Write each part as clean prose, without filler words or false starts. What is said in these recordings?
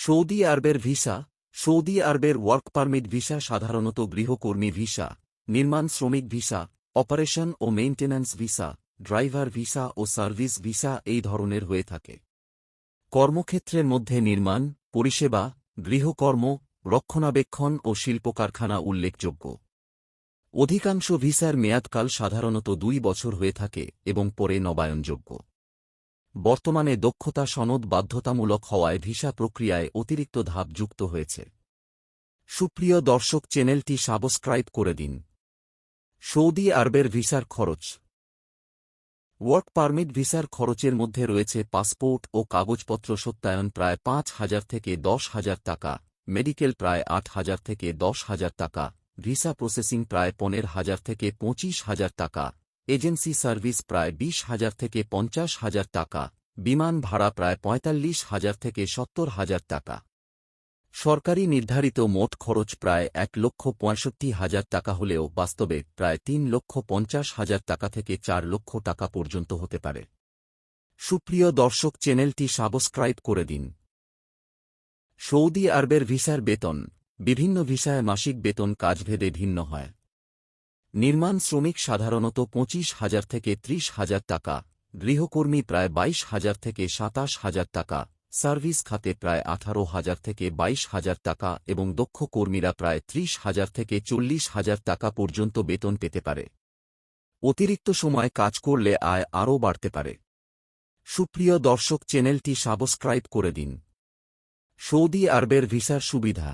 Saudi আরবের visa. Saudi আরবের work permit visa সাধারণত গৃহকর্মী ভিসা, নির্মাণ শ্রমিক ভিসা, অপারেশন ও মেইনটেন্যান্স ভিসা, ড্রাইভার ভিসা ও সার্ভিস ভিসা এই ধরনের হয়ে থাকে। কর্মক্ষেত্রের মধ্যে নির্মাণ, পরিষেবা, গৃহকর্ম, রক্ষণাবেক্ষণ ও শিল্প কারখানা উল্লেখযোগ্য। অধিকাংশ ভিসার মেয়াদকাল সাধারণত 2 বছর হয়ে থাকে এবং পরে নবায়নযোগ্য। বর্তমানে দক্ষতা সনদ বাধ্যতামূলক হওয়ায় ভিসা প্রক্রিয়ায় অতিরিক্ত ধাপ যুক্ত হয়েছে। সুপ্রিয় দর্শক, চ্যানেলটি সাবস্ক্রাইব করে দিন। সৌদি আরবের ভিসার খরচ। ওয়ার্ক পারমিট ভিসার খরচের মধ্যে রয়েছে পাসপোর্ট ও কাগজপত্র সত্যায়ন প্রায় 5,000 থেকে 10,000 টাকা, মেডিকেল প্রায় 8,000 থেকে 10,000 টাকা, ভিসা প্রসেসিং প্রায় 15,000 থেকে 25,000 টাকা, এজেন্সি সার্ভিস প্রায় 20,000 থেকে 50,000 টাকা, বিমান ভাড়া প্রায় 45,000 থেকে 70,000 টাকা। সরকারি নির্ধারিত মোট খরচ প্রায় 1,65,000 টাকা হলেও বাস্তবে প্রায় 3,50,000 টাকা থেকে 4 লক্ষ টাকা পর্যন্ত হতে পারে। সুপ্রিয় দর্শক, চ্যানেলটি সাবস্ক্রাইব করে দিন। সৌদি আরবের ভিসার বেতন। বিভিন্ন ভিসায় মাসিক বেতন কাজভেদে ভিন্ন হয়। নির্মাণ শ্রমিক সাধারণত 25,000 থেকে 30,000 টাকা, গৃহকর্মী প্রায় 22,000 থেকে 27,000 টাকা, সার্ভিস খাতে প্রায় 18,000 থেকে 22,000 টাকা এবং দক্ষ কর্মীরা প্রায় 30,000 থেকে 40,000 টাকা পর্যন্ত বেতন পেতে পারে। অতিরিক্ত সময় কাজ করলে আয় আরও বাড়তে পারে। সুপ্রিয় দর্শক, চ্যানেলটি সাবস্ক্রাইব করে দিন। সৌদি আরবের ভিসার সুবিধা।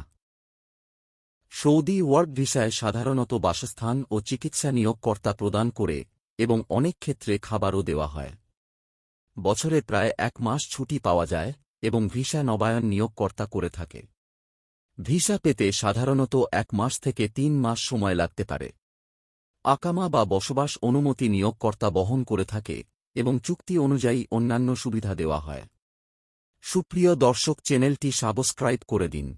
সৌদি ওয়ার্ক ভিসায় সাধারণত বাসস্থান ও চিকিৎসা নিয়োগকর্তা প্রদান করে এবং অনেক ক্ষেত্রে খাবারও দেওয়া হয়। বছরে প্রায় 1 মাস ছুটি পাওয়া যায় এবং ভিসা নবায়ন নিয়োগকর্তা করে থাকে। ভিসা পেতে সাধারণত 1 মাস থেকে 3 মাস সময় লাগতে পারে। আকামা বা বসবাস অনুমতি নিয়োগকর্তা বহন করে থাকে এবং চুক্তি অনুযায়ী অন্যান্য সুবিধা দেওয়া হয়। সুপ্রিয় দর্শক, চ্যানেলটি সাবস্ক্রাইব করে দিন।